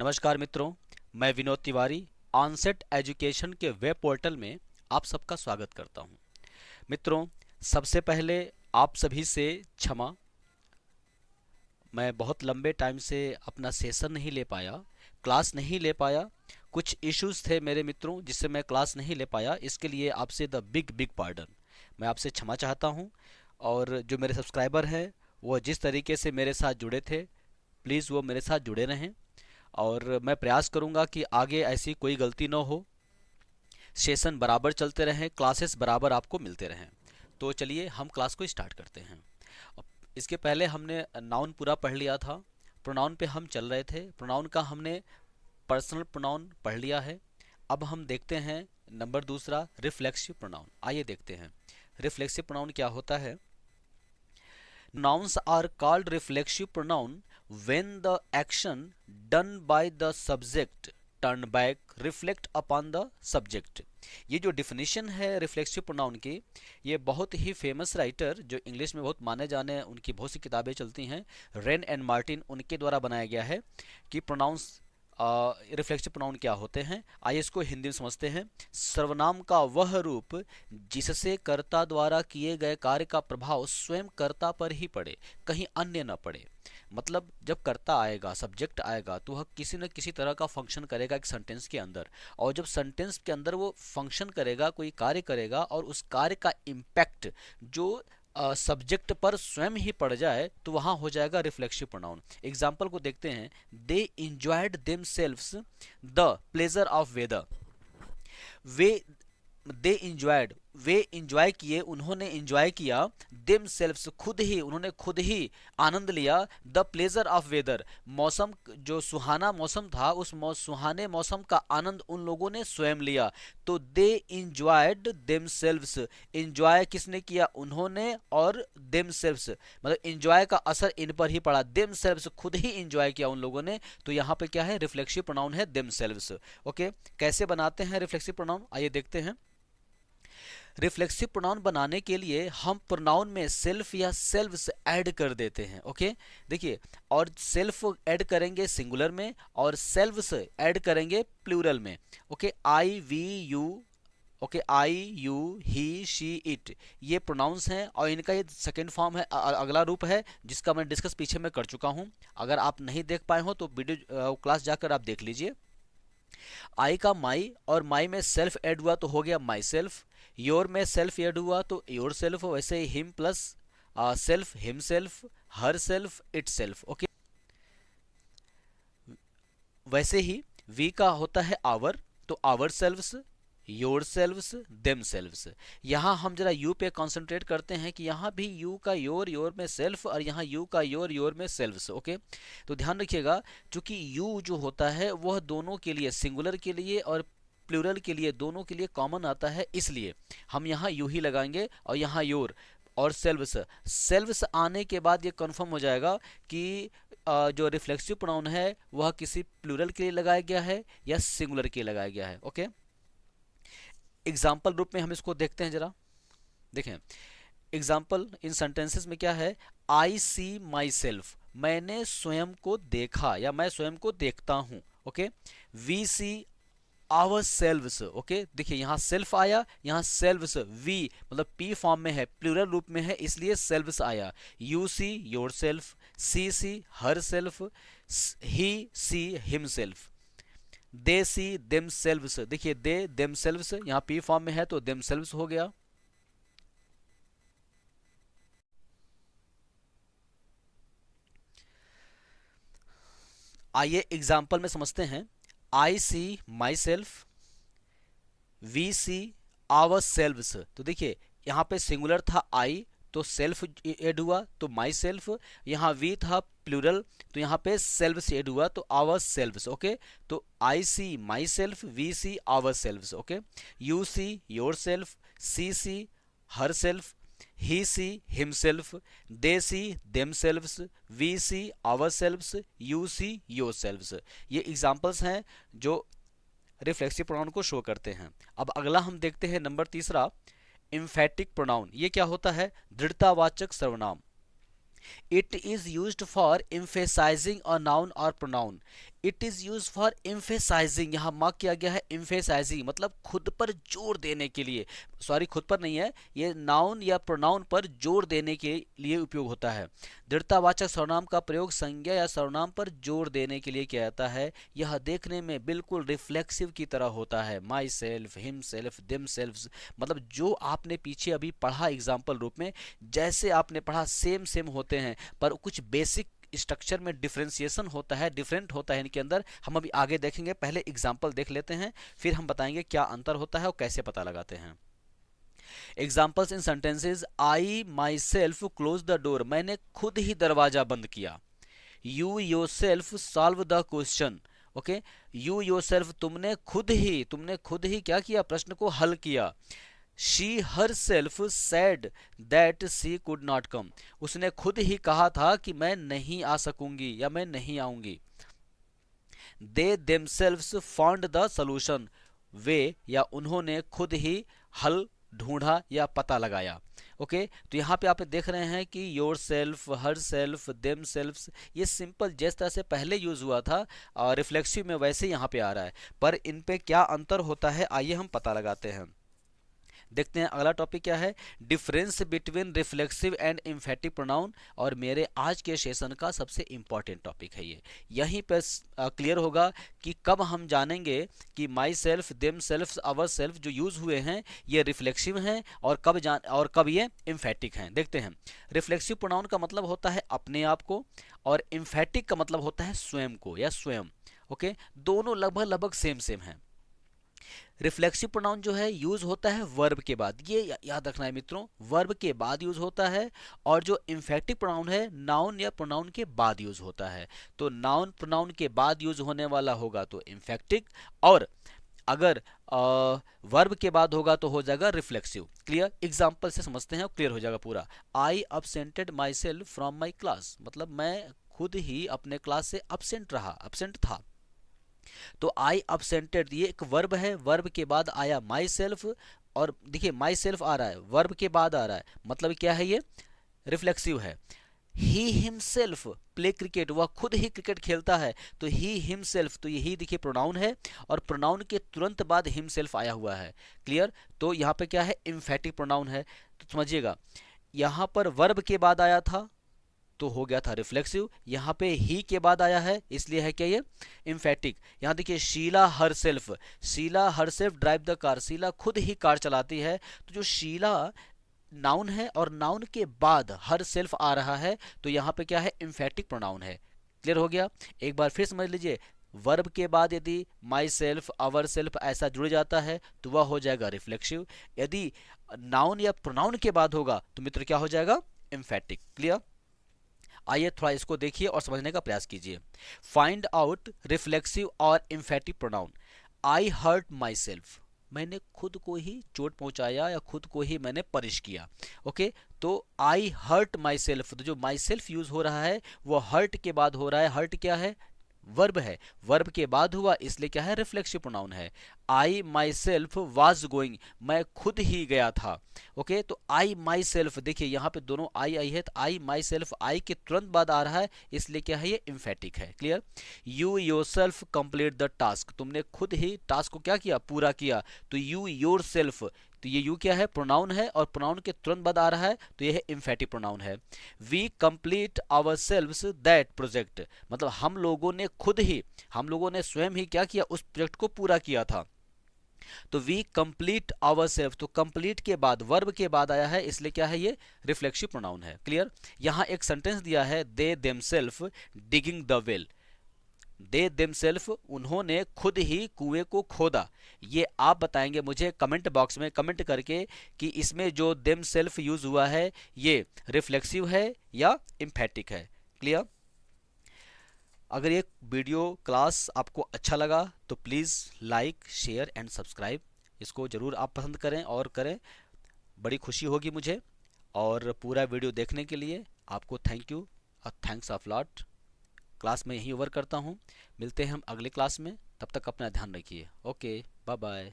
नमस्कार मित्रों, मैं विनोद तिवारी ऑनसेट एजुकेशन के वेब पोर्टल में आप सबका स्वागत करता हूं। मित्रों, सबसे पहले आप सभी से क्षमा। मैं बहुत लंबे टाइम से अपना सेशन नहीं ले पाया, क्लास नहीं ले पाया। कुछ इश्यूज थे मेरे मित्रों जिससे मैं क्लास नहीं ले पाया। इसके लिए आपसे द बिग बिग पार्डन, मैं आपसे क्षमा चाहता हूं। और जो मेरे सब्सक्राइबर हैं वो जिस तरीके से मेरे साथ जुड़े थे, प्लीज़ वो मेरे साथ जुड़े रहें। और मैं प्रयास करूंगा कि आगे ऐसी कोई गलती न हो, सेशन बराबर चलते रहें, क्लासेस बराबर आपको मिलते रहें। तो चलिए हम क्लास को स्टार्ट करते हैं। अब इसके पहले हमने नाउन पूरा पढ़ लिया था, प्रोनाउन पे हम चल रहे थे। प्रोनाउन का हमने पर्सनल प्रोनाउन पढ़ लिया है। अब हम देखते हैं नंबर दूसरा, रिफ्लेक्सिव प्रोनाउन। आइए देखते हैं रिफ्लेक्सिव प्रोनाउन क्या होता है। Nouns are called reflexive pronoun when the action done by the subject turn back reflect upon the subject। ये जो डिफिनीशन है रिफ्लेक्सिव प्रोनाउन की, ये बहुत ही फेमस राइटर जो इंग्लिश में बहुत माने जाने हैं, उनकी बहुत सी किताबें चलती हैं, रेन एंड मार्टिन, उनके द्वारा बनाया गया है कि प्रोनाउंस रिफ्लेक्सिव प्रोनाउन क्या होते हैं। आइए इसको हिंदी में समझते हैं। सर्वनाम का वह रूप जिससे कर्ता द्वारा किए गए कार्य का प्रभाव स्वयं कर्ता पर ही पड़े, कहीं अन्य न पड़े। मतलब जब कर्ता आएगा, सब्जेक्ट आएगा, तो वह किसी न किसी तरह का फंक्शन करेगा एक सेंटेंस के अंदर। और जब सेंटेंस के अंदर वो फंक्शन करेगा, कोई कार्य करेगा, और उस कार्य का इम्पैक्ट जो सब्जेक्ट पर स्वयं ही पड़ जाए, तो वहां हो जाएगा रिफ्लेक्सिव प्रोनाउन। एग्जाम्पल को देखते हैं। They enjoyed themselves the pleasure of weather. वे दे इंजॉयड, वे इंजॉय किए, उन्होंने इंजॉय किया, देम सेल्फ्स, उन्होंने खुद ही आनंद लिया, द प्लेजर ऑफ वेदर, मौसम, जो सुहाना मौसम था, उस सुहाने मौसम का आनंद उन लोगों ने स्वयं लिया। तो दे इंजॉयड देम सेल्व्स, इंजॉय किसने किया? उन्होंने। और देम सेल्व्स मतलब इंजॉय का असर इन पर ही पड़ा, देम सेल्व्स, खुद ही इंजॉय किया उन लोगों ने। तो यहाँ पे क्या है? रिफ्लेक्सिव प्रोनाउन है देम सेल्व्स। ओके, कैसे बनाते हैं रिफ्लेक्सिव प्रोनाउन, आइए देखते हैं। रिफ्लेक्सिव प्रोनाउन बनाने के लिए हम प्रोनाउन में सेल्फ या सेल्व्स ऐड कर देते हैं। ओके, देखिए, और सेल्फ ऐड करेंगे सिंगुलर में और सेल्व्स ऐड करेंगे प्लूरल में। Okay, I we you, okay, I you he she it, ये प्रोनाउंस हैं और इनका ये सेकेंड फॉर्म है, अगला रूप है, जिसका मैं डिस्कस पीछे में कर चुका हूं। अगर आप नहीं देख पाए हो तो वीडियो क्लास जाकर आप देख लीजिए। आई का माई, और माई में सेल्फ ऐड हुआ तो हो गया माई सेल्फ। योर में सेल्फ ऐड हुआ तो योर सेल्फ। वैसे ही him plus self, himself, herself, itself. Okay, वैसे ही वी का होता है आवर, तो ourselves, yourselves, themselves. यहाँ हम जरा यू पे कंसंट्रेट करते हैं कि यहाँ भी यू का योर, योर में सेल्फ, और यहाँ यू का योर, योर में सेल्व्स। ओके, तो ध्यान रखिएगा, चूंकि यू जो होता है वह दोनों के लिए, सिंगुलर के लिए और प्लूरल के लिए, दोनों के लिए कॉमन आता है, इसलिए हम यहाँ यू ही लगाएंगे और यहाँ योर और सेल्व्स। सेल्व्स आने के बाद ये कंफर्म हो जाएगा कि जो रिफ्लेक्सिव प्रोनाउन है वह किसी प्लूरल के लिए लगाया गया है या सिंगुलर के लिए लगाया गया है। ओके, एग्जाम्पल रूप में हम इसको देखते हैं जरा। देखें, एग्जाम्पल इन सेंटेंसेस में क्या है? आई सी माई सेल्फ, मैंने स्वयं को देखा या मैं स्वयं को देखता हूं। Okay, we see ourselves. Okay, देखिए यहाँ सेल्फ आया, यहाँ सेल्व्स, वी मतलब पी फॉर्म में है, प्लूरल रूप में है, इसलिए सेल्व्स आया। You see yourself, see herself, he see himself, they see themselves. देखिए दे देम सेल्व्स यहाँ पी फॉर्म में है तो देम सेल्व्स हो गया। आइए एग्जाम्पल में समझते हैं। I see myself, we see ourselves. तो देखिए यहाँ पे सिंगुलर था आई, तो सेल्फ एड हुआ तो माई सेल्फ। यहाँ वी था प्लूरल, तो यहाँ पे सेल्व्स एड हुआ तो आवर सेल्व्स। ओके, तो I see myself, we see ourselves. Okay, you see yourself, see herself, he see himself, they see themselves, we see ourselves, you see yourselves. ये examples हैं जो reflexive pronoun को show करते हैं। अब अगला हम देखते हैं नंबर तीसरा, इम्फेटिक प्रोनाउन। ये क्या होता है? दृढ़तावाचक सर्वनाम। It is used for emphasizing a noun or pronoun। It is use for emphasizing, यहाँ मार्क किया गया है एम्फेसाइजिंग, मतलब खुद पर जोर देने के लिए, सॉरी खुद पर नहीं है, ये नाउन या प्रोनाउन पर जोर देने के लिए उपयोग होता है। दृढ़तावाचक सर्वनाम का प्रयोग संज्ञा या सर्वनाम पर जोर देने के लिए किया जाता है। यह देखने में बिल्कुल रिफ्लेक्सिव की तरह होता है। Myself, himself, themself, मतलब जो आपने पीछे अभी पढ़ा एग्जाम्पल रूप में, जैसे आपने पढ़ा सेम सेम होते हैं, पर कुछ बेसिक स्ट्रक्चर में डिफरेंशिएशन होता है, डिफरेंट होता है इनके अंदर। हम अभी आगे देखेंगे, पहले एग्जाम्पल देख लेते हैं, फिर हम बताएंगे क्या अंतर होता है और कैसे पता लगाते हैं। Examples in sentences, I my self close the door, मैंने खुद ही दरवाजा बंद किया। You your self solve the question, okay, you your self, तुमने खुद ही क्या किया, प्रश्न को हल किया। She her self sad that she could not come, उसने खुद ही कहा था कि मैं नहीं आ सकूंगी या मैं नहीं आऊंगी। They themselves found the solution, वे या उन्होंने खुद ही हल ढूंढा या पता लगाया। ओके, तो यहाँ पे आप देख रहे हैं कि yourself, herself, themselves, ये सिंपल जिस तरह से पहले यूज हुआ था रिफ्लेक्सिव में, वैसे यहाँ पे आ रहा है, पर इन पे क्या अंतर होता है आइए हम पता लगाते हैं। देखते हैं अगला टॉपिक क्या है, difference between reflexive and emphatic pronoun, और मेरे आज के सेशन का सबसे इंपॉर्टेंट टॉपिक है ये। यहीं पर क्लियर होगा कि कब हम जानेंगे कि my self, them self, our self जो यूज हुए हैं ये रिफ्लेक्सिव हैं, और कब ये एम्फेटिक हैं। देखते हैं, रिफ्लेक्सिव प्रोनाउन का मतलब होता है अपने आप को, और एम्फेटिक का मतलब होता है स्वयं को या स्वयं। ओके, दोनों लगभग लगभग सेम सेम हैं। रिफ्लेक्सिव प्रोनाउन जो है यूज होता है वर्ब के बाद, ये याद रखना है मित्रों, वर्ब के बाद यूज होता है। और जो इम्फेक्टिव प्रोनाउन है नाउन या प्रोनाउन के बाद यूज होता है। तो नाउन प्रोनाउन के बाद यूज होने वाला होगा तो इम्फेक्टिव, और अगर वर्ब के बाद होगा तो हो जाएगा रिफ्लेक्सिव। क्लियर, एग्जाम्पल से समझते हैं और क्लियर हो जाएगा पूरा। आई absented my self from my class, मतलब मैं खुद ही अपने क्लास से absent था। तो आई absented ये एक वर्ब है, वर्ब के बाद आया माई सेल्फ, और देखिए माई सेल्फ आ रहा है, वर्ब के बाद आ रहा है, मतलब क्या है ये, रिफ्लेक्सिव है। ही हिमसेल्फ प्ले क्रिकेट, वह खुद ही क्रिकेट खेलता है, तो ही हिमसेल्फ, तो यही देखिए प्रोनाउन है, और प्रोनाउन के तुरंत बाद हिमसेल्फ आया हुआ है। क्लियर, तो यहाँ पे क्या है, इम्फेटिक प्रोनाउन है। तो समझिएगा, यहाँ पर वर्ब के बाद आया था तो हो गया था रिफ्लेक्सिव, यहाँ पे ही के बाद आया है इसलिए है क्या ये, इम्फेटिक। यहाँ देखिए Sheela herself drive the car, Sheela खुद ही कार चलाती है। तो जो शीला नाउन है और नाउन के बाद हर सेल्फ आ रहा है, तो यहाँ पे क्या है, इम्फेटिक प्रोनाउन है। क्लियर हो गया, एक बार फिर समझ लीजिए, वर्ब के बाद यदि माई सेल्फ, आवर सेल्फ ऐसा जुड़ जाता है तो वह हो जाएगा रिफ्लेक्सिव। यदि नाउन या प्रोनाउन के बाद होगा तो मित्र क्या हो जाएगा, इम्फेटिक। क्लियर, आइए थोड़ा इसको देखिए और समझने का प्रयास कीजिए। फाइंड आउट रिफ्लेक्सिव और emphatic pronoun. I hurt myself, मैंने खुद को ही चोट पहुंचाया या खुद को ही मैंने पनिश किया। ओके, तो आई हर्ट माई सेल्फ, तो जो माई सेल्फ यूज हो रहा है वो हर्ट के बाद हो रहा है। हर्ट क्या है, वर्ब है, वर्ब के बाद हुआ इसलिए क्या है, रिफ्लेक्सिव प्रोनाउन है। आई माई सेल्फ वाज गोइंग, मैं खुद ही गया था। ओके, तो आई माई सेल्फ, देखिए यहाँ पे दोनों आई आई है, तो आई माई सेल्फ आई के तुरंत बाद आ रहा है इसलिए क्या है, ये इम्फेटिक है। Clear, you your self complete the task, तुमने खुद ही टास्क को क्या किया, पूरा किया। तो यू योर सेल्फ, तो ये यू क्या है, प्रोनाउन है, और प्रोनाउन के तुरंत बाद आ रहा है तो ये है इम्फेटिक प्रोनाउन है। We complete ourselves that project, मतलब हम लोगों ने स्वयं ही क्या किया, उस प्रोजेक्ट को पूरा किया था। तो वी कंप्लीट आवर सेल्फ, तो कंप्लीट के बाद वर्ब के बाद आया है इसलिए क्या है, ये रिफ्लेक्सिव प्रोनाउन है। क्लियर, यहाँ एक सेंटेंस दिया है, they themselves digging the well, they themselves उन्होंने खुद ही कुएं को खोदा। ये आप बताएंगे मुझे कमेंट बॉक्स में कमेंट करके कि इसमें जो देमसेल्फ यूज हुआ है ये रिफ्लेक्सिव है या इम्फेटिक है। क्लियर, अगर ये वीडियो क्लास आपको अच्छा लगा तो please like, share and subscribe, इसको ज़रूर आप पसंद करें और करें, बड़ी खुशी होगी मुझे। और पूरा वीडियो देखने के लिए आपको थैंक यू और थैंक्स ऑफ लॉट। क्लास में यहीं ओवर करता हूँ, मिलते हैं हम अगले क्लास में, तब तक अपना ध्यान रखिए। Okay, bye bye.